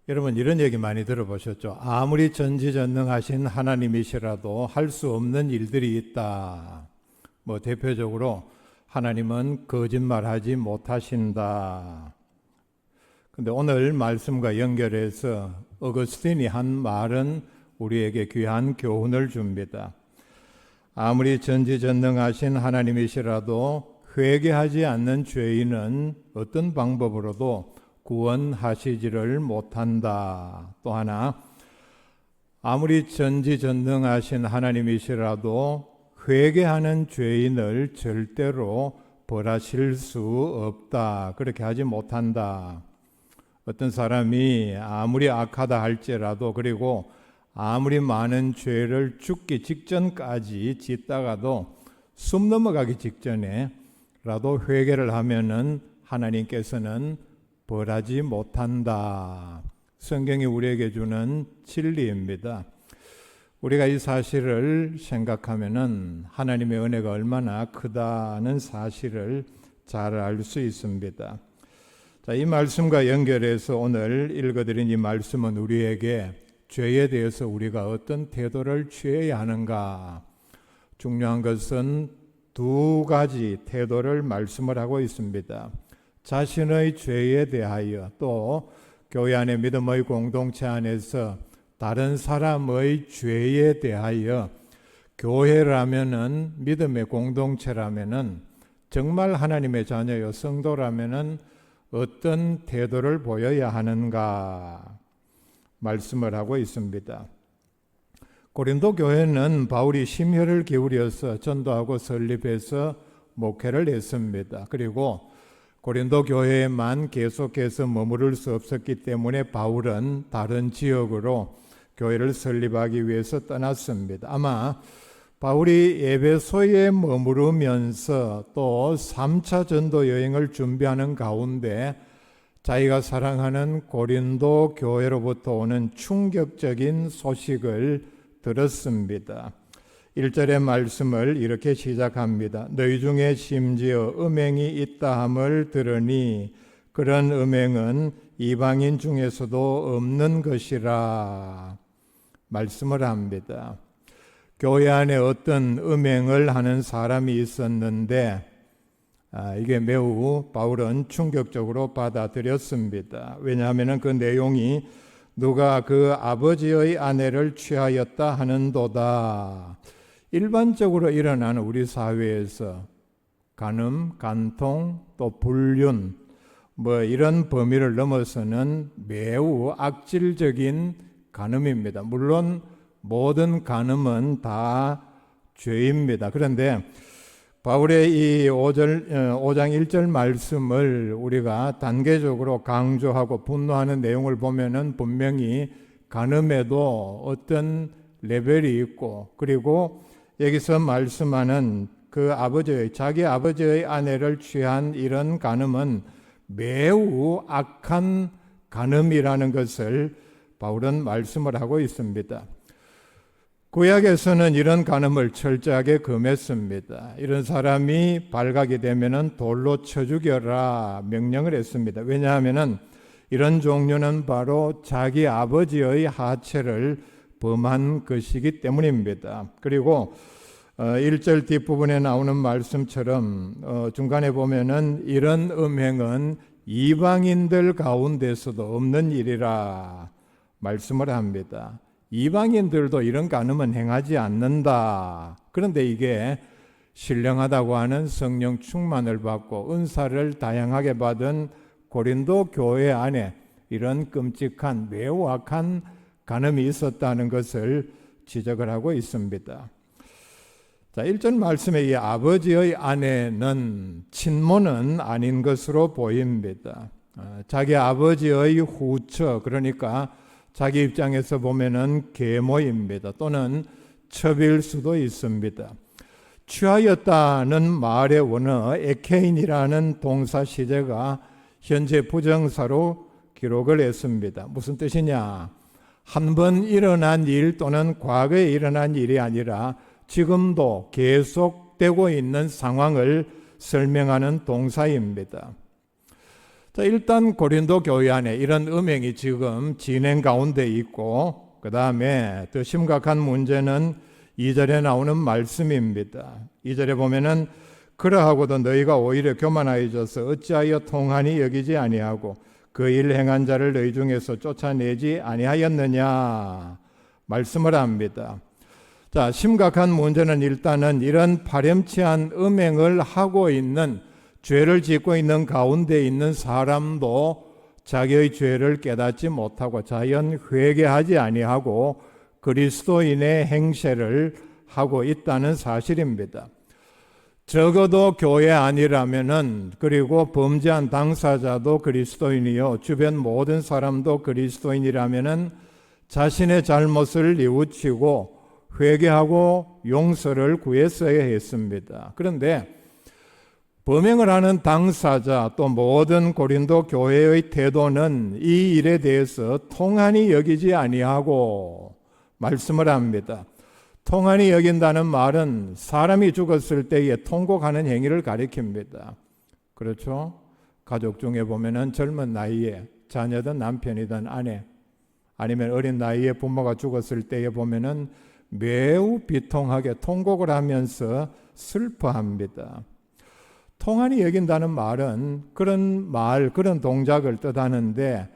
여러분 이런 얘기 많이 들어보셨죠? 아무리 전지전능하신 하나님이시라도 할 수 없는 일들이 있다. 대표적으로 하나님은 거짓말하지 못하신다. 근데 오늘 말씀과 연결해서 어거스틴이 한 말은 우리에게 귀한 교훈을 줍니다. 아무리 전지전능하신 하나님이시라도 회개하지 않는 죄인은 어떤 방법으로도 구원하시지를 못한다. 또 하나, 아무리 전지전능하신 하나님이시라도 회개하는 죄인을 절대로 벌하실 수 없다. 그렇게 하지 못한다. 어떤 사람이 아무리 악하다 할지라도, 그리고 아무리 많은 죄를 죽기 직전까지 짓다가도 숨 넘어가기 직전에라도 회개를 하면은 하나님께서는 벌하지 못한다. 성경이 우리에게 주는 진리입니다. 우리가 이 사실을 생각하면은 하나님의 은혜가 얼마나 크다는 사실을 잘 알 수 있습니다. 자, 이 말씀과 연결해서 오늘 읽어드린 이 말씀은 우리에게 죄에 대해서 우리가 어떤 태도를 취해야 하는가, 중요한 것은 두 가지 태도를 말씀을 하고 있습니다. 자신의 죄에 대하여, 또 교회 안의 믿음의 공동체 안에서 다른 사람의 죄에 대하여, 교회라면은, 믿음의 공동체라면은, 정말 하나님의 자녀요 성도라면은 어떤 태도를 보여야 하는가 말씀을 하고 있습니다. 고린도 교회는 바울이 심혈을 기울여서 전도하고 설립해서 목회를 했습니다. 그리고 고린도 교회에만 계속해서 머무를 수 없었기 때문에 바울은 다른 지역으로 교회를 설립하기 위해서 떠났습니다. 아마 바울이 에베소에 머무르면서 또 3차 전도 여행을 준비하는 가운데 자기가 사랑하는 고린도 교회로부터 오는 충격적인 소식을 들었습니다. 1절의 말씀을 이렇게 시작합니다. 너희 중에 심지어 음행이 있다 함을 들으니 그런 음행은 이방인 중에서도 없는 것이라 말씀을 합니다. 교회 안에 어떤 음행을 하는 사람이 있었는데 이게 매우 바울은 충격적으로 받아들였습니다. 왜냐하면 그 내용이 누가 그 아버지의 아내를 취하였다 하는도다. 일반적으로 일어나는 우리 사회에서 간음, 간통, 또 불륜 이런 범위를 넘어서는 매우 악질적인 간음입니다. 물론 모든 간음은 다 죄입니다. 그런데 바울의 이 5장 1절 말씀을 우리가 단계적으로 강조하고 분노하는 내용을 보면은 분명히 간음에도 어떤 레벨이 있고, 그리고 여기서 말씀하는 그 자기 아버지의 아내를 취한 이런 간음은 매우 악한 간음이라는 것을 바울은 말씀을 하고 있습니다. 구약에서는 이런 간음을 철저하게 금했습니다. 이런 사람이 발각이 되면은 돌로 쳐 죽여라 명령을 했습니다. 왜냐하면은 이런 종류는 바로 자기 아버지의 하체를 범한 것이기 때문입니다. 그리고 1절 뒷부분에 나오는 말씀처럼 중간에 보면은 이런 음행은 이방인들 가운데서도 없는 일이라 말씀을 합니다. 이방인들도 이런 간음은 행하지 않는다. 그런데 이게 신령하다고 하는 성령 충만을 받고 은사를 다양하게 받은 고린도 교회 안에 이런 끔찍한 매우 악한 간음이 있었다는 것을 지적을 하고 있습니다. 자, 1절 말씀에 이 아버지의 아내는 친모는 아닌 것으로 보입니다. 자기 아버지의 후처, 그러니까 자기 입장에서 보면은 계모입니다. 또는 첩일 수도 있습니다. 취하였다는 말의 원어 에케인이라는 동사 시제가 현재 부정사로 기록을 했습니다. 무슨 뜻이냐? 한 번 일어난 일 또는 과거에 일어난 일이 아니라 지금도 계속되고 있는 상황을 설명하는 동사입니다. 자, 일단 고린도 교회 안에 이런 음행이 지금 진행 가운데 있고, 그 다음에 더 심각한 문제는 2절에 나오는 말씀입니다. 2절에 보면은 그러하고도 너희가 오히려 교만하여져서 어찌하여 통한이 여기지 아니하고 그 일 행한 자를 너희 중에서 쫓아내지 아니하였느냐 말씀을 합니다. 자, 심각한 문제는 일단은 이런 파렴치한 음행을 하고 있는, 죄를 짓고 있는 가운데 있는 사람도 자기의 죄를 깨닫지 못하고 자연 회개하지 아니하고 그리스도인의 행세를 하고 있다는 사실입니다. 적어도 교회 아니라면은, 그리고 범죄한 당사자도 그리스도인이요 주변 모든 사람도 그리스도인이라면은 자신의 잘못을 뉘우치고 회개하고 용서를 구했어야 했습니다. 그런데 범행을 하는 당사자 또 모든 고린도 교회의 태도는 이 일에 대해서 통한이 여기지 아니하고 말씀을 합니다. 통한이 여긴다는 말은 사람이 죽었을 때에 통곡하는 행위를 가리킵니다. 그렇죠? 가족 중에 보면은 젊은 나이에 자녀든 남편이든 아내, 아니면 어린 나이에 부모가 죽었을 때에 보면은 매우 비통하게 통곡을 하면서 슬퍼합니다. 통한이 여긴다는 말은 그런 말, 그런 동작을 뜻하는데,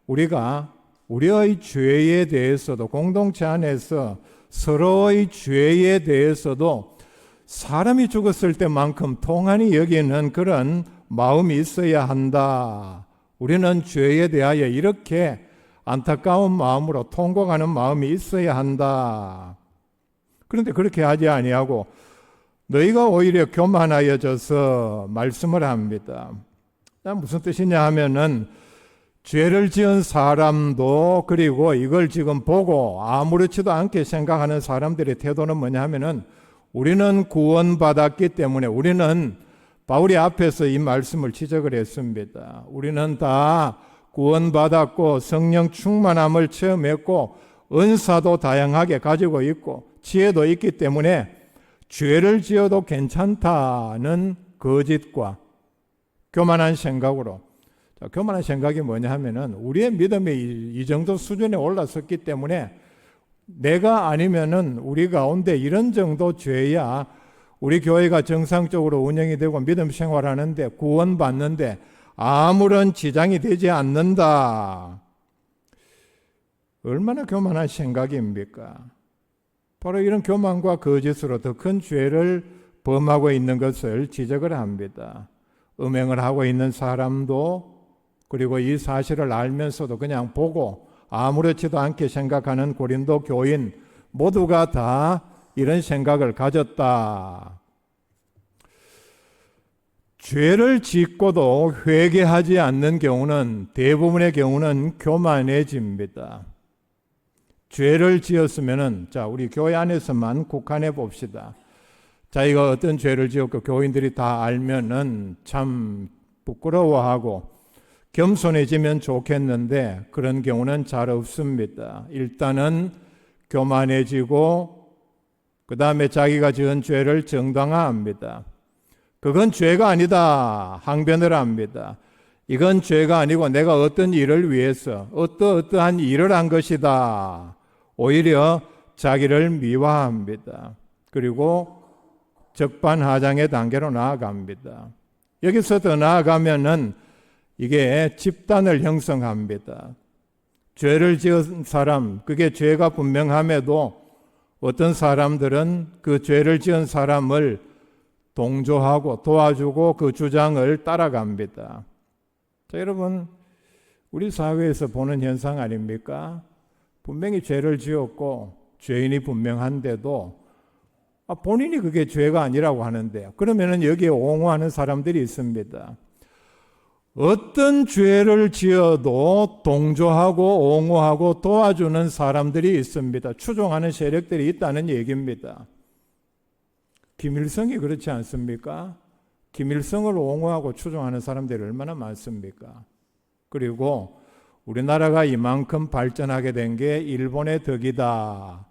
우리가 우리의 죄에 대해서도, 공동체 안에서 서로의 죄에 대해서도 사람이 죽었을 때만큼 통한이 여기는 그런 마음이 있어야 한다. 우리는 죄에 대하여 이렇게 안타까운 마음으로 통곡하는 마음이 있어야 한다. 그런데 그렇게 하지 아니하고 너희가 오히려 교만하여져서 말씀을 합니다. 무슨 뜻이냐 하면은 죄를 지은 사람도, 그리고 이걸 지금 보고 아무렇지도 않게 생각하는 사람들의 태도는 뭐냐 하면은 우리는 구원받았기 때문에, 우리는 바울이 앞에서 이 말씀을 지적을 했습니다. 우리는 다 구원받았고 성령 충만함을 체험했고 은사도 다양하게 가지고 있고 지혜도 있기 때문에 죄를 지어도 괜찮다는 거짓과 교만한 생각으로, 교만한 생각이 뭐냐 하면은 우리의 믿음이 이 정도 수준에 올라섰기 때문에 내가 아니면은 우리 가운데 이런 정도 죄야 우리 교회가 정상적으로 운영이 되고 믿음 생활하는데 구원받는데 아무런 지장이 되지 않는다. 얼마나 교만한 생각입니까? 바로 이런 교만과 거짓으로 더 큰 죄를 범하고 있는 것을 지적을 합니다. 음행을 하고 있는 사람도, 그리고 이 사실을 알면서도 그냥 보고 아무렇지도 않게 생각하는 고린도 교인 모두가 다 이런 생각을 가졌다. 죄를 짓고도 회개하지 않는 경우는, 대부분의 경우는 교만해집니다. 죄를 지었으면은, 자, 우리 교회 안에서만 국한해 봅시다. 자기가 어떤 죄를 지었고 교인들이 다 알면은 참 부끄러워하고 겸손해지면 좋겠는데 그런 경우는 잘 없습니다. 일단은 교만해지고 그 다음에 자기가 지은 죄를 정당화합니다. 그건 죄가 아니다 항변을 합니다. 이건 죄가 아니고 내가 어떤 일을 위해서 어떠한 일을 한 것이다. 오히려 자기를 미화합니다. 그리고 적반하장의 단계로 나아갑니다. 여기서 더 나아가면은 이게 집단을 형성합니다. 죄를 지은 사람, 그게 죄가 분명함에도 어떤 사람들은 그 죄를 지은 사람을 동조하고 도와주고 그 주장을 따라갑니다. 자, 여러분, 우리 사회에서 보는 현상 아닙니까? 분명히 죄를 지었고 죄인이 분명한데도 본인이 그게 죄가 아니라고 하는데, 그러면은 여기에 옹호하는 사람들이 있습니다. 어떤 죄를 지어도 동조하고 옹호하고 도와주는 사람들이 있습니다. 추종하는 세력들이 있다는 얘기입니다. 김일성이 그렇지 않습니까? 김일성을 옹호하고 추종하는 사람들이 얼마나 많습니까? 그리고 우리나라가 이만큼 발전하게 된 게 일본의 덕이다.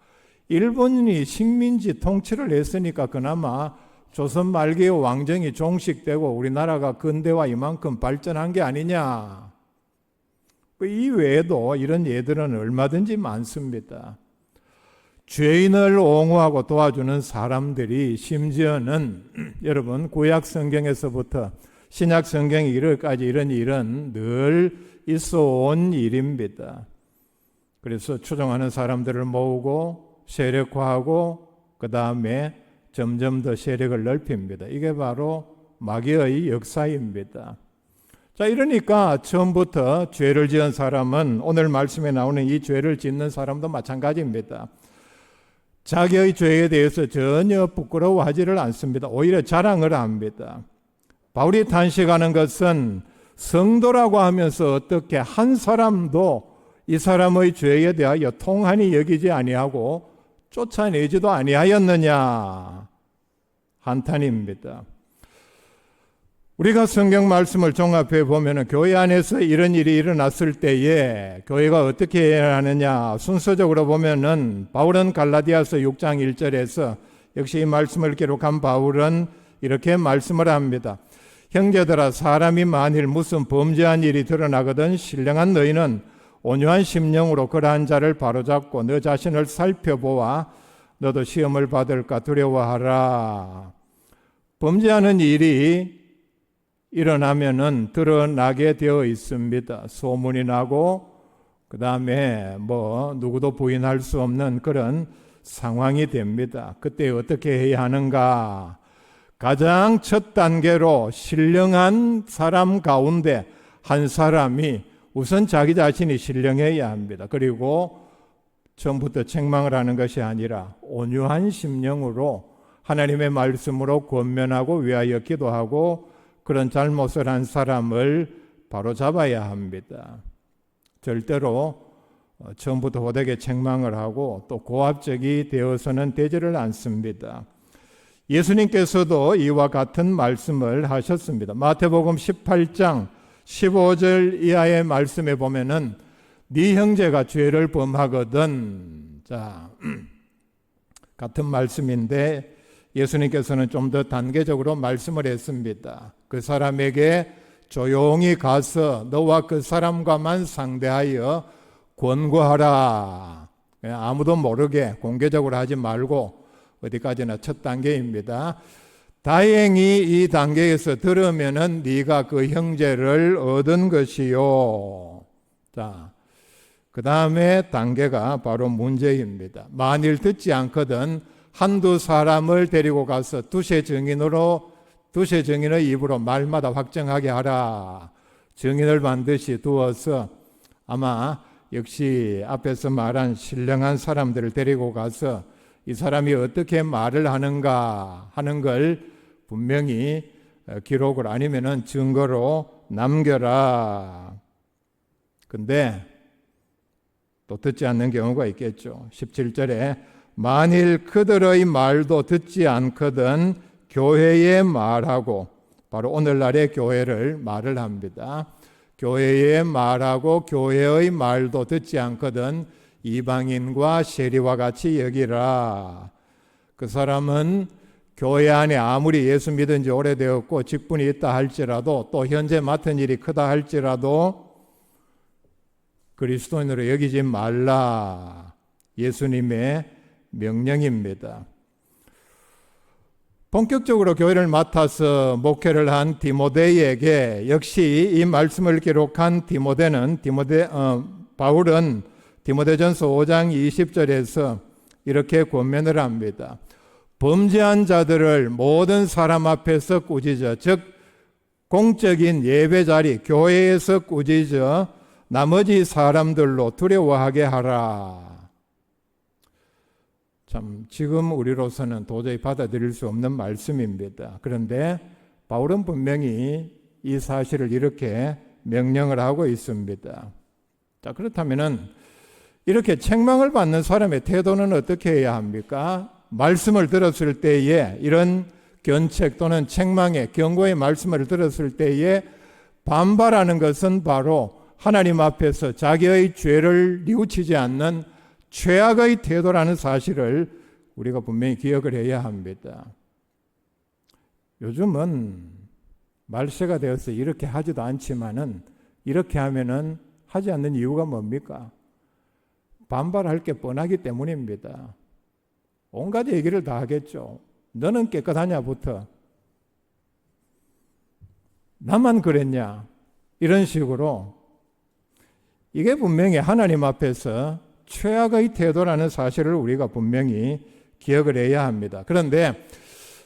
일본이 식민지 통치를 했으니까 그나마 조선 말기의 왕정이 종식되고 우리나라가 근대화 이만큼 발전한 게 아니냐. 이 외에도 이런 예들은 얼마든지 많습니다. 죄인을 옹호하고 도와주는 사람들이 심지어는 여러분 구약 성경에서부터 신약 성경이 이르기까지 이런 일은 늘 있어 온 일입니다. 그래서 추종하는 사람들을 모으고 세력화하고 그 다음에 점점 더 세력을 넓힙니다. 이게 바로 마귀의 역사입니다. 자, 이러니까 처음부터 죄를 지은 사람은 오늘 말씀에 나오는 이 죄를 짓는 사람도 마찬가지입니다. 자기의 죄에 대해서 전혀 부끄러워하지를 않습니다. 오히려 자랑을 합니다. 바울이 탄식하는 것은 성도라고 하면서 어떻게 한 사람도 이 사람의 죄에 대하여 통한히 여기지 아니하고 쫓아내지도 아니하였느냐 한탄입니다. 우리가 성경 말씀을 종합해 보면 교회 안에서 이런 일이 일어났을 때에 교회가 어떻게 해야 하느냐 순서적으로 보면은 바울은 갈라디아서 6장 1절에서 역시 이 말씀을 기록한 바울은 이렇게 말씀을 합니다. 형제들아, 사람이 만일 무슨 범죄한 일이 드러나거든 신령한 너희는 온유한 심령으로 그러한 자를 바로잡고 너 자신을 살펴보아 너도 시험을 받을까 두려워하라. 범죄하는 일이 일어나면은 드러나게 되어 있습니다. 소문이 나고 그 다음에 누구도 부인할 수 없는 그런 상황이 됩니다. 그때 어떻게 해야 하는가? 가장 첫 단계로 신령한 사람 가운데 한 사람이 우선 자기 자신이 신령해야 합니다. 그리고 처음부터 책망을 하는 것이 아니라 온유한 심령으로 하나님의 말씀으로 권면하고 위하여 기도하고 그런 잘못을 한 사람을 바로 잡아야 합니다. 절대로 처음부터 호되게 책망을 하고 또 고압적이 되어서는 되지를 않습니다. 예수님께서도 이와 같은 말씀을 하셨습니다. 마태복음 18장 15절 이하의 말씀에 보면은 네 형제가 죄를 범하거든. 자, 같은 말씀인데 예수님께서는 좀 더 단계적으로 말씀을 했습니다. 그 사람에게 조용히 가서 너와 그 사람과만 상대하여 권고하라. 아무도 모르게 공개적으로 하지 말고 어디까지나 첫 단계입니다. 다행히 이 단계에서 들으면은 네가 그 형제를 얻은 것이요. 자, 그 다음에 단계가 바로 문제입니다. 만일 듣지 않거든 한두 사람을 데리고 가서 두세 증인의 입으로 말마다 확정하게 하라. 증인을 반드시 두어서 아마 역시 앞에서 말한 신령한 사람들을 데리고 가서 이 사람이 어떻게 말을 하는가 하는 걸 분명히 기록을 아니면은 증거로 남겨라. 근데 또 듣지 않는 경우가 있겠죠. 17절에 만일 그들의 말도 듣지 않거든 교회에 말하고, 바로 오늘날의 교회를 말을 합니다. 교회에 말하고 교회의 말도 듣지 않거든 이방인과 세리와 같이 여기라. 그 사람은 교회 안에 아무리 예수 믿은 지 오래되었고 직분이 있다 할지라도 또 현재 맡은 일이 크다 할지라도 그리스도인으로 여기지 말라. 예수님의 명령입니다. 본격적으로 교회를 맡아서 목회를 한 디모데에게 역시 이 말씀을 기록한 바울은 디모데전서 5장 20절에서 이렇게 권면을 합니다. 범죄한 자들을 모든 사람 앞에서 꾸짖어, 즉 공적인 예배 자리 교회에서 꾸짖어 나머지 사람들로 두려워하게 하라. 참 지금 우리로서는 도저히 받아들일 수 없는 말씀입니다. 그런데 바울은 분명히 이 사실을 이렇게 명령을 하고 있습니다. 자, 그렇다면은 이렇게 책망을 받는 사람의 태도는 어떻게 해야 합니까? 말씀을 들었을 때에 이런 견책 또는 책망의 경고의 말씀을 들었을 때에 반발하는 것은 바로 하나님 앞에서 자기의 죄를 뉘우치지 않는 최악의 태도라는 사실을 우리가 분명히 기억을 해야 합니다. 요즘은 말세가 되어서 이렇게 하지도 않지만은 이렇게 하면은 하지 않는 이유가 뭡니까? 반발할 게 뻔하기 때문입니다. 온갖 얘기를 다 하겠죠. 너는 깨끗하냐부터 나만 그랬냐 이런 식으로. 이게 분명히 하나님 앞에서 최악의 태도라는 사실을 우리가 분명히 기억을 해야 합니다. 그런데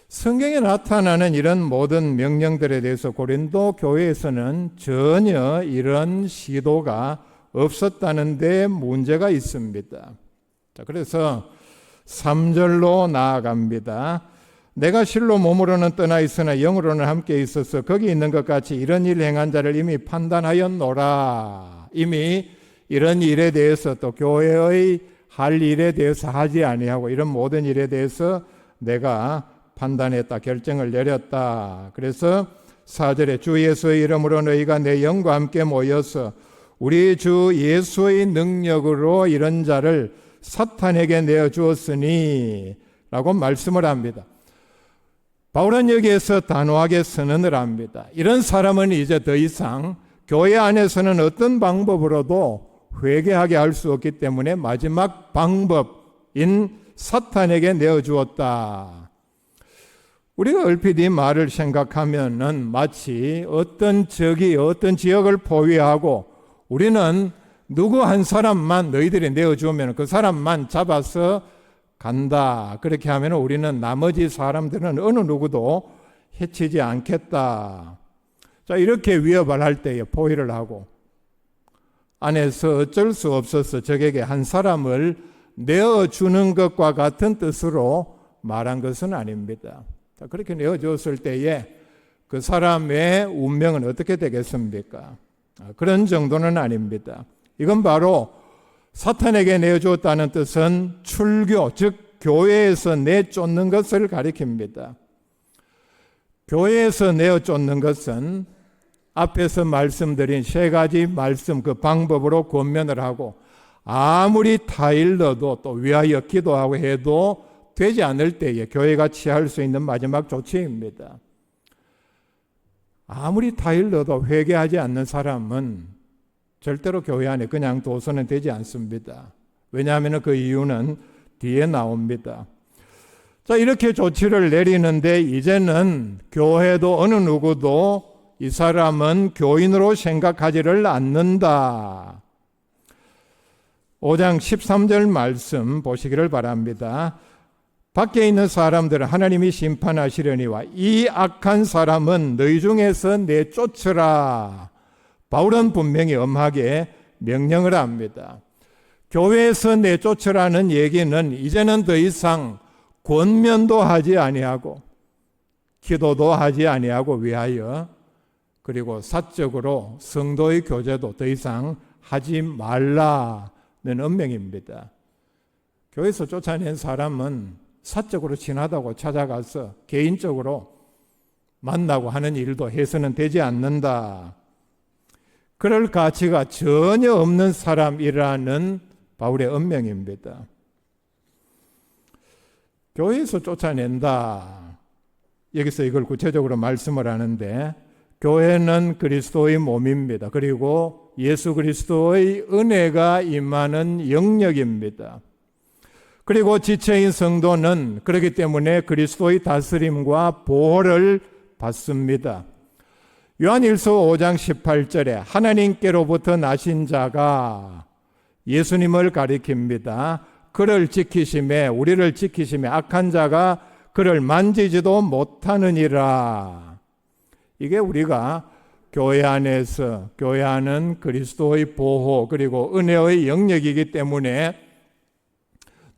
성경에 나타나는 이런 모든 명령들에 대해서 고린도 교회에서는 전혀 이런 시도가 없었다는 데 문제가 있습니다. 자, 그래서 3절로 나아갑니다. 내가 실로 몸으로는 떠나 있으나 영으로는 함께 있어서 거기 있는 것 같이 이런 일 행한 자를 이미 판단하였노라. 이미 이런 일에 대해서 또 교회의 할 일에 대해서 하지 아니하고 이런 모든 일에 대해서 내가 판단했다, 결정을 내렸다. 그래서 4절에 주 예수의 이름으로 너희가 내 영과 함께 모여서 우리 주 예수의 능력으로 이런 자를 사탄에게 내어주었으니 라고 말씀을 합니다. 바울은 여기에서 단호하게 선언을 합니다. 이런 사람은 이제 더 이상 교회 안에서는 어떤 방법으로도 회개하게 할 수 없기 때문에 마지막 방법인 사탄에게 내어주었다. 우리가 얼핏 이 말을 생각하면은 마치 어떤 적이 어떤 지역을 포위하고 우리는 누구 한 사람만 너희들이 내어주면 그 사람만 잡아서 간다. 그렇게 하면 우리는 나머지 사람들은 어느 누구도 해치지 않겠다. 자, 이렇게 위협을 할 때에 포위를 하고 안에서 어쩔 수 없어서 적에게 한 사람을 내어주는 것과 같은 뜻으로 말한 것은 아닙니다. 자, 그렇게 내어주었을 때에 그 사람의 운명은 어떻게 되겠습니까? 그런 정도는 아닙니다. 이건 바로 사탄에게 내어주었다는 뜻은 출교, 즉 교회에서 내쫓는 것을 가리킵니다. 교회에서 내어쫓는 것은 앞에서 말씀드린 세 가지 말씀 그 방법으로 권면을 하고 아무리 타일러도 또 위하여 기도하고 해도 되지 않을 때에 교회가 취할 수 있는 마지막 조치입니다. 아무리 타일러도 회개하지 않는 사람은 절대로 교회 안에 그냥 둬서는 되지 않습니다. 왜냐하면 그 이유는 뒤에 나옵니다. 자, 이렇게 조치를 내리는데 이제는 교회도 어느 누구도 이 사람은 교인으로 생각하지를 않는다. 5장 13절 말씀 보시기를 바랍니다. 밖에 있는 사람들은 하나님이 심판하시려니와 이 악한 사람은 너희 중에서 내쫓으라. 바울은 분명히 엄하게 명령을 합니다. 교회에서 내쫓으라는 얘기는 이제는 더 이상 권면도 하지 아니하고 기도도 하지 아니하고 위하여 그리고 사적으로 성도의 교제도 더 이상 하지 말라는 엄명입니다. 교회에서 쫓아낸 사람은 사적으로 친하다고 찾아가서 개인적으로 만나고 하는 일도 해서는 되지 않는다. 그럴 가치가 전혀 없는 사람이라는 바울의 엄명입니다. 교회에서 쫓아낸다. 여기서 이걸 구체적으로 말씀을 하는데 교회는 그리스도의 몸입니다. 그리고 예수 그리스도의 은혜가 임하는 영역입니다. 그리고 지체인 성도는 그렇기 때문에 그리스도의 다스림과 보호를 받습니다. 요한일서 5장 18절에 하나님께로부터 나신 자가 예수님을 가리킵니다. 그를 지키심에 우리를 지키심에 악한 자가 그를 만지지도 못하느니라. 이게 우리가 교회 안에서 교회 안은 그리스도의 보호 그리고 은혜의 영역이기 때문에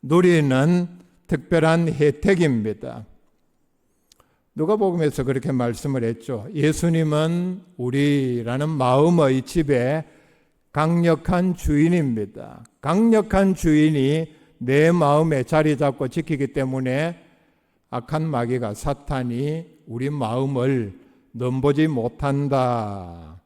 누리는 특별한 혜택입니다. 누가복음에서 그렇게 말씀을 했죠. 예수님은 우리라는 마음의 집에 강력한 주인입니다. 강력한 주인이 내 마음에 자리 잡고 지키기 때문에 악한 마귀가 사탄이 우리 마음을 넘보지 못한다.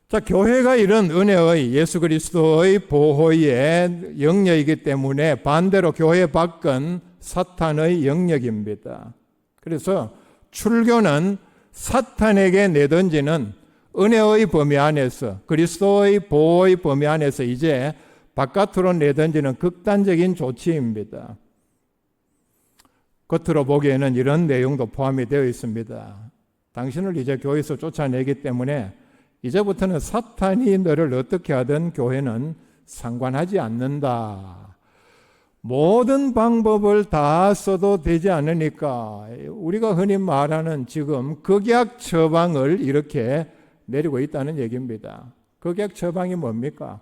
자, 교회가 이런 은혜의 예수 그리스도의 보호의 영역이기 때문에 반대로 교회 밖은 사탄의 영역입니다. 그래서 출교는 사탄에게 내던지는 은혜의 범위 안에서, 그리스도의 보호의 범위 안에서 이제 바깥으로 내던지는 극단적인 조치입니다. 겉으로 보기에는 이런 내용도 포함이 되어 있습니다. 당신을 이제 교회에서 쫓아내기 때문에 이제부터는 사탄이 너를 어떻게 하든 교회는 상관하지 않는다. 모든 방법을 다 써도 되지 않으니까 우리가 흔히 말하는 지금 극약 처방을 이렇게 내리고 있다는 얘기입니다. 극약 처방이 뭡니까?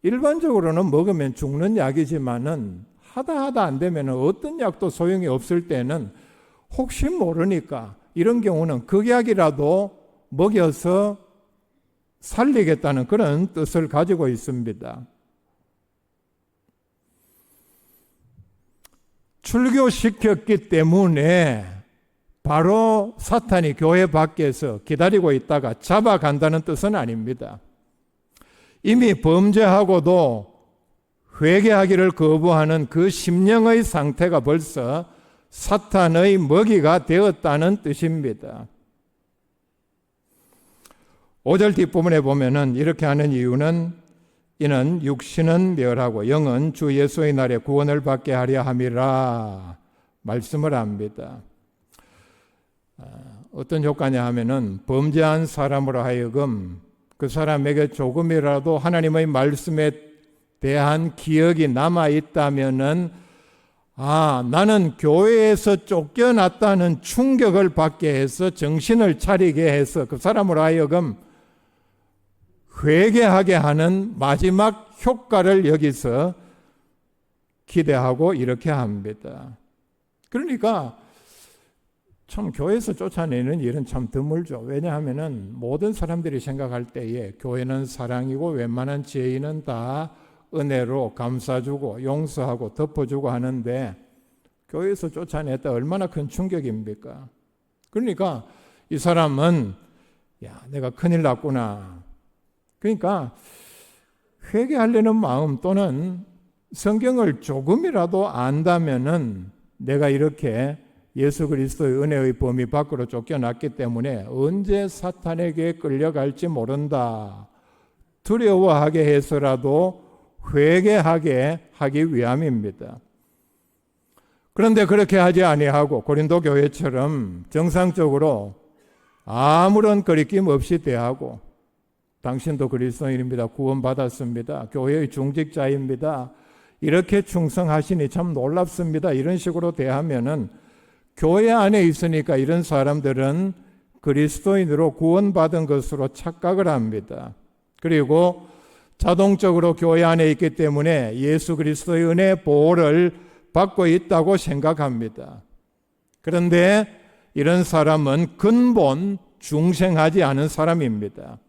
일반적으로는 먹으면 죽는 약이지만은 하다 안 되면 어떤 약도 소용이 없을 때는 혹시 모르니까 이런 경우는 극약이라도 먹여서 살리겠다는 그런 뜻을 가지고 있습니다. 출교시켰기 때문에 바로 사탄이 교회 밖에서 기다리고 있다가 잡아간다는 뜻은 아닙니다. 이미 범죄하고도 회개하기를 거부하는 그 심령의 상태가 벌써 사탄의 먹이가 되었다는 뜻입니다. 5절 뒷부분에 보면은 이렇게 하는 이유는 이는 육신은 멸하고 영은 주 예수의 날에 구원을 받게 하려 함이라 말씀을 합니다. 어떤 효과냐 하면은 범죄한 사람으로 하여금 그 사람에게 조금이라도 하나님의 말씀에 대한 기억이 남아 있다면은 나는 교회에서 쫓겨났다는 충격을 받게 해서 정신을 차리게 해서 그 사람으로 하여금 회개하게 하는 마지막 효과를 여기서 기대하고 이렇게 합니다. 그러니까 참 교회에서 쫓아내는 일은 참 드물죠. 왜냐하면은 모든 사람들이 생각할 때에 교회는 사랑이고 웬만한 죄인은 다 은혜로 감싸주고 용서하고 덮어주고 하는데 교회에서 쫓아냈다 얼마나 큰 충격입니까? 그러니까 이 사람은 내가 큰일 났구나. 그러니까 회개하려는 마음 또는 성경을 조금이라도 안다면은 내가 이렇게 예수 그리스도의 은혜의 범위 밖으로 쫓겨났기 때문에 언제 사탄에게 끌려갈지 모른다. 두려워하게 해서라도 회개하게 하기 위함입니다. 그런데 그렇게 하지 아니하고 고린도 교회처럼 정상적으로 아무런 거리낌 없이 대하고 당신도 그리스도인입니다. 구원받았습니다. 교회의 중직자입니다. 이렇게 충성하시니 참 놀랍습니다. 이런 식으로 대하면은 교회 안에 있으니까 이런 사람들은 그리스도인으로 구원받은 것으로 착각을 합니다. 그리고 자동적으로 교회 안에 있기 때문에 예수 그리스도의 은혜 보호를 받고 있다고 생각합니다. 그런데 이런 사람은 근본 중생하지 않은 사람입니다.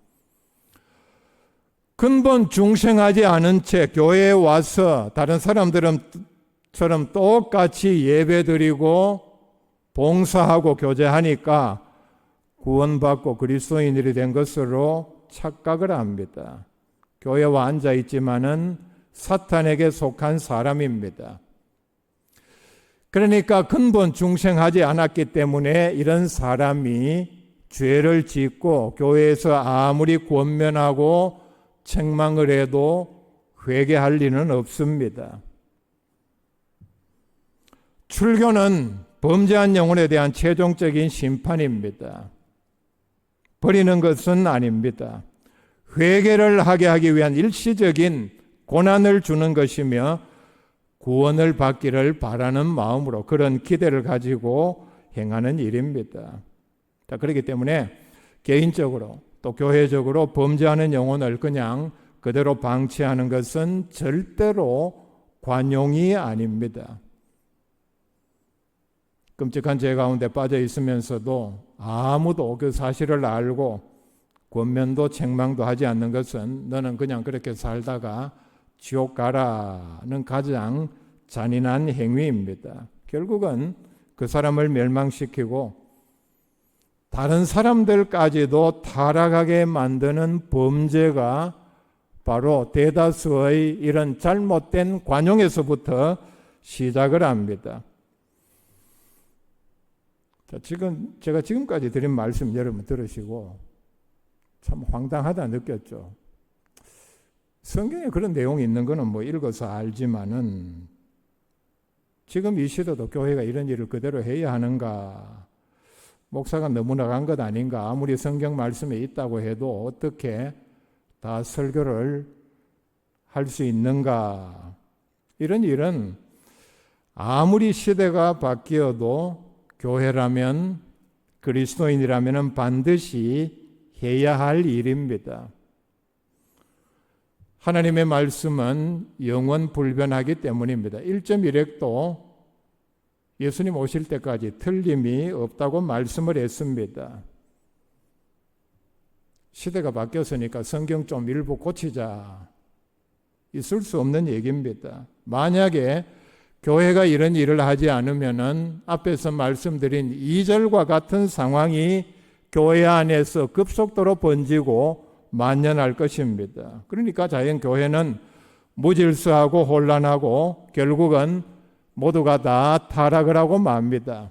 근본 중생하지 않은 채 교회에 와서 다른 사람들처럼 똑같이 예배드리고 봉사하고 교제하니까 구원받고 그리스도인들이 된 것으로 착각을 합니다. 교회와 앉아 있지만은 사탄에게 속한 사람입니다. 그러니까 근본 중생하지 않았기 때문에 이런 사람이 죄를 짓고 교회에서 아무리 권면하고 책망을 해도 회개할 리는 없습니다. 출교는 범죄한 영혼에 대한 최종적인 심판입니다. 버리는 것은 아닙니다. 회개를 하게 하기 위한 일시적인 고난을 주는 것이며 구원을 받기를 바라는 마음으로 그런 기대를 가지고 행하는 일입니다. 그렇기 때문에 개인적으로 또 교회적으로 범죄하는 영혼을 그냥 그대로 방치하는 것은 절대로 관용이 아닙니다. 끔찍한 죄 가운데 빠져 있으면서도 아무도 그 사실을 알고 권면도 책망도 하지 않는 것은 너는 그냥 그렇게 살다가 지옥 가라는 가장 잔인한 행위입니다. 결국은 그 사람을 멸망시키고 다른 사람들까지도 타락하게 만드는 범죄가 바로 대다수의 이런 잘못된 관용에서부터 시작을 합니다. 자, 제가 지금까지 드린 말씀 여러분 들으시고 참 황당하다 느꼈죠. 성경에 그런 내용이 있는 거는 뭐 읽어서 알지만은 지금 이 시대도 교회가 이런 일을 그대로 해야 하는가? 목사가 너무 나간 것 아닌가? 아무리 성경 말씀에 있다고 해도 어떻게 다 설교를 할 수 있는가? 이런 일은 아무리 시대가 바뀌어도 교회라면, 그리스도인이라면 반드시 해야 할 일입니다. 하나님의 말씀은 영원 불변하기 때문입니다. 1.1획도 예수님 오실 때까지 틀림이 없다고 말씀을 했습니다. 시대가 바뀌었으니까 성경 좀 일부 고치자. 있을 수 없는 얘기입니다. 만약에 교회가 이런 일을 하지 않으면은 앞에서 말씀드린 2절과 같은 상황이 교회 안에서 급속도로 번지고 만연할 것입니다. 그러니까 자연 교회는 무질서하고 혼란하고 결국은 모두가 다 타락을 하고 맙니다.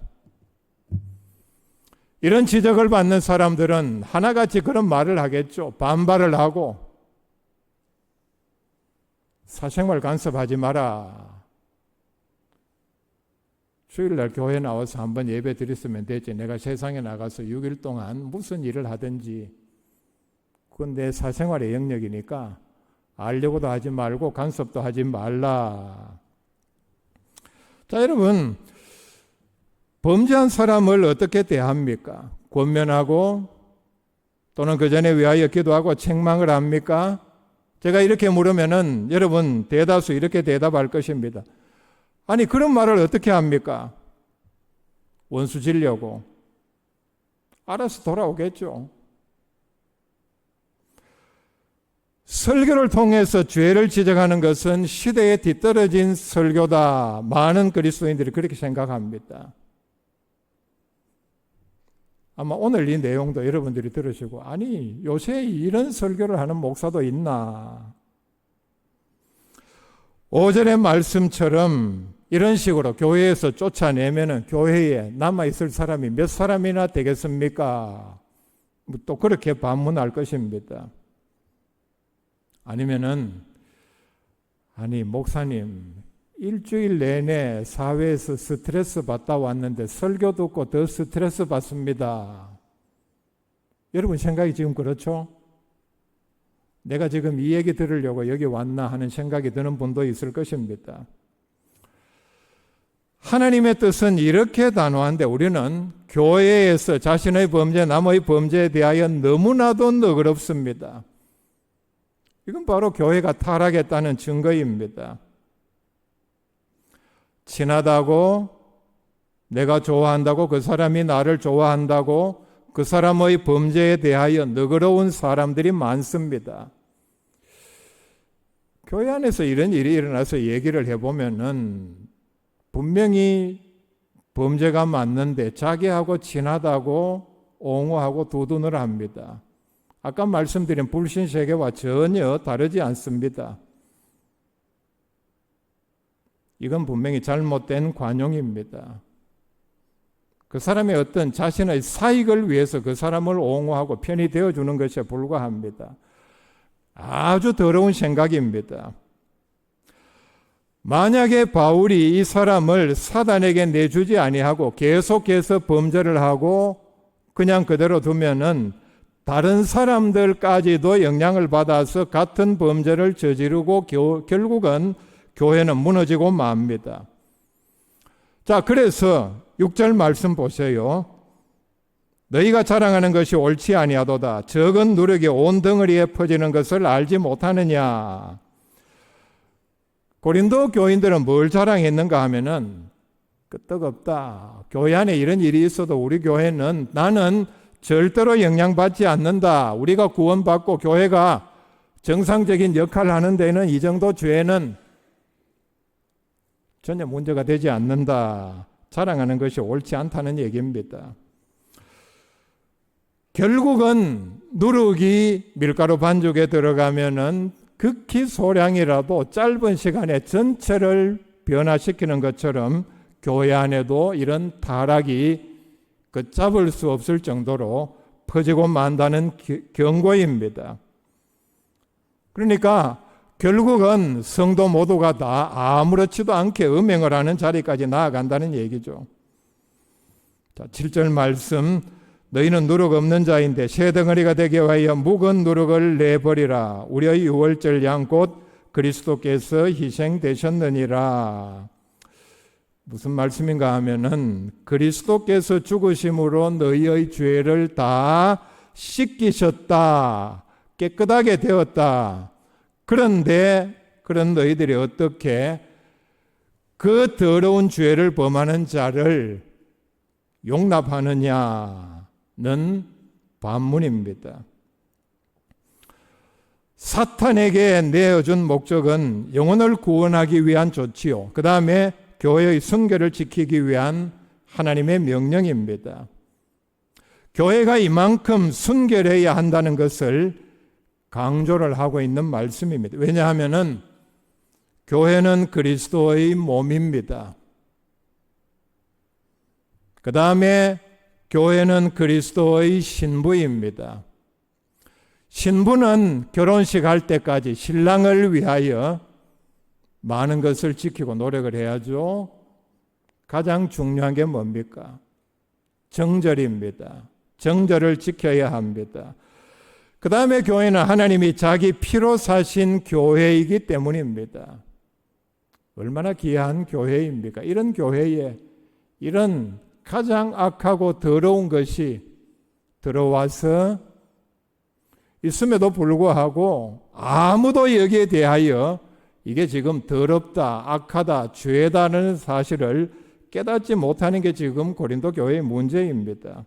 이런 지적을 받는 사람들은 하나같이 그런 말을 하겠죠. 반발을 하고 사생활 간섭하지 마라. 주일날 교회 나와서 한번 예배 드렸으면 되지. 내가 세상에 나가서 6일 동안 무슨 일을 하든지 그건 내 사생활의 영역이니까 알려고도 하지 말고 간섭도 하지 말라. 자, 여러분, 범죄한 사람을 어떻게 대합니까? 권면하고 또는 그 전에 위하여 기도하고 책망을 합니까? 제가 이렇게 물으면은 여러분 대다수 이렇게 대답할 것입니다. 아니, 그런 말을 어떻게 합니까? 원수 지려고. 알아서 돌아오겠죠. 설교를 통해서 죄를 지적하는 것은 시대에 뒤떨어진 설교다. 많은 그리스도인들이 그렇게 생각합니다. 아마 오늘 이 내용도 여러분들이 들으시고, 아니, 요새 이런 설교를 하는 목사도 있나? 5절의 말씀처럼 이런 식으로 교회에서 쫓아내면은 교회에 남아있을 사람이 몇 사람이나 되겠습니까? 또 그렇게 반문할 것입니다. 아니면은, 아니, 목사님, 일주일 내내 사회에서 스트레스 받다 왔는데 설교 듣고 더 스트레스 받습니다. 여러분 생각이 지금 그렇죠? 내가 지금 이 얘기 들으려고 여기 왔나 하는 생각이 드는 분도 있을 것입니다. 하나님의 뜻은 이렇게 단호한데 우리는 교회에서 자신의 범죄, 남의 범죄에 대하여 너무나도 너그럽습니다. 이건 바로 교회가 타락했다는 증거입니다. 친하다고, 내가 좋아한다고, 그 사람이 나를 좋아한다고 그 사람의 범죄에 대하여 너그러운 사람들이 많습니다. 교회 안에서 이런 일이 일어나서 얘기를 해보면은 분명히 범죄가 맞는데 자기하고 친하다고 옹호하고 두둔을 합니다. 아까 말씀드린 불신 세계와 전혀 다르지 않습니다. 이건 분명히 잘못된 관용입니다. 그 사람의 어떤 자신의 사익을 위해서 그 사람을 옹호하고 편이 되어주는 것에 불과합니다. 아주 더러운 생각입니다. 만약에 바울이 이 사람을 사단에게 내주지 아니하고 계속해서 범죄를 하고 그냥 그대로 두면은 다른 사람들까지도 영향을 받아서 같은 범죄를 저지르고 결국은 교회는 무너지고 맙니다. 자, 그래서 6절 말씀 보세요. 너희가 자랑하는 것이 옳지 아니하도다. 적은 누룩이 온 덩어리에 퍼지는 것을 알지 못하느냐. 고린도 교인들은 뭘 자랑했는가 하면은 끄떡없다. 교회 안에 이런 일이 있어도 우리 교회는 나는 절대로 영향받지 않는다. 우리가 구원받고 교회가 정상적인 역할을 하는 데는 이 정도 죄는 전혀 문제가 되지 않는다. 자랑하는 것이 옳지 않다는 얘기입니다. 결국은 누룩이 밀가루 반죽에 들어가면은 극히 소량이라도 짧은 시간에 전체를 변화시키는 것처럼 교회 안에도 이런 타락이 걷잡을 수 없을 정도로 퍼지고 만다는 경고입니다. 그러니까 결국은 성도 모두가 다 아무렇지도 않게 음행을 하는 자리까지 나아간다는 얘기죠. 자, 7절 말씀, 너희는 누룩 없는 자인데 새 덩어리가 되게 하여 묵은 누룩을 내버리라. 우리의 유월절 양 곧 그리스도께서 희생되셨느니라. 무슨 말씀인가 하면은 그리스도께서 죽으심으로 너희의 죄를 다 씻기셨다. 깨끗하게 되었다. 그런데 그런 너희들이 어떻게 그 더러운 죄를 범하는 자를 용납하느냐는 반문입니다. 사탄에게 내어준 목적은 영혼을 구원하기 위한 조치요. 그 다음에 교회의 순결을 지키기 위한 하나님의 명령입니다. 교회가 이만큼 순결해야 한다는 것을 강조를 하고 있는 말씀입니다. 왜냐하면 교회는 그리스도의 몸입니다. 그 다음에 교회는 그리스도의 신부입니다. 신부는 결혼식 할 때까지 신랑을 위하여 많은 것을 지키고 노력을 해야죠. 가장 중요한 게 뭡니까? 정절입니다. 정절을 지켜야 합니다. 그 다음에 교회는 하나님이 자기 피로 사신 교회이기 때문입니다. 얼마나 귀한 교회입니까? 이런 교회에 이런 가장 악하고 더러운 것이 들어와서 있음에도 불구하고 아무도 여기에 대하여 이게 지금 더럽다, 악하다, 죄다는 사실을 깨닫지 못하는 게 지금 고린도 교회의 문제입니다.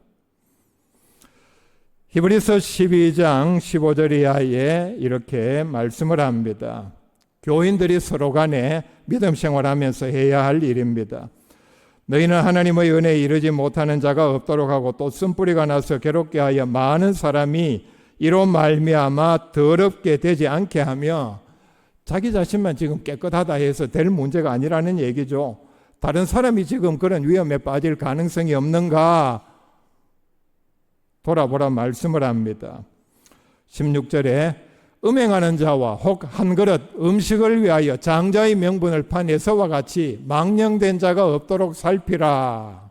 히브리서 12장 15절 이하에 이렇게 말씀을 합니다. 교인들이 서로 간에 믿음 생활하면서 해야 할 일입니다. 너희는 하나님의 은혜에 이르지 못하는 자가 없도록 하고 또 쓴뿌리가 나서 괴롭게 하여 많은 사람이 이로 말미암아 더럽게 되지 않게 하며, 자기 자신만 지금 깨끗하다 해서 될 문제가 아니라는 얘기죠. 다른 사람이 지금 그런 위험에 빠질 가능성이 없는가 돌아보라 말씀을 합니다. 16절에 음행하는 자와 혹 한 그릇 음식을 위하여 장자의 명분을 판 에서와 같이 망령된 자가 없도록 살피라.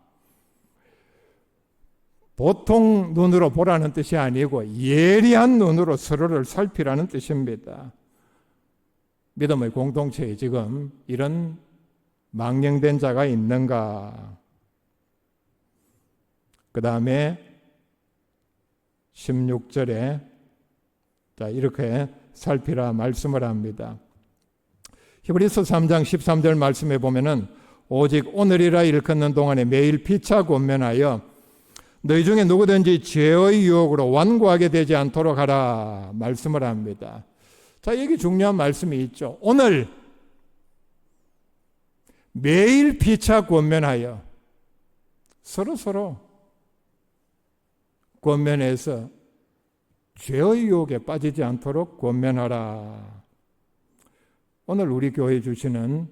보통 눈으로 보라는 뜻이 아니고 예리한 눈으로 서로를 살피라는 뜻입니다. 믿음의 공동체에 지금 이런 망령된 자가 있는가? 그 다음에 16절에 자, 이렇게 살피라 말씀을 합니다. 히브리서 3장 13절 말씀에 보면은 오직 오늘이라 일컫는 동안에 매일 피차 권면하여 너희 중에 누구든지 죄의 유혹으로 완고하게 되지 않도록 하라 말씀을 합니다. 자, 여기 중요한 말씀이 있죠. 오늘 매일 피차 권면하여 서로 권면해서 죄의 유혹에 빠지지 않도록 권면하라. 오늘 우리 교회 주시는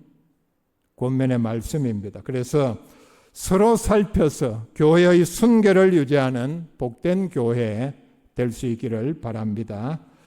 권면의 말씀입니다. 그래서 서로 살펴서 교회의 순결을 유지하는 복된 교회 될 수 있기를 바랍니다.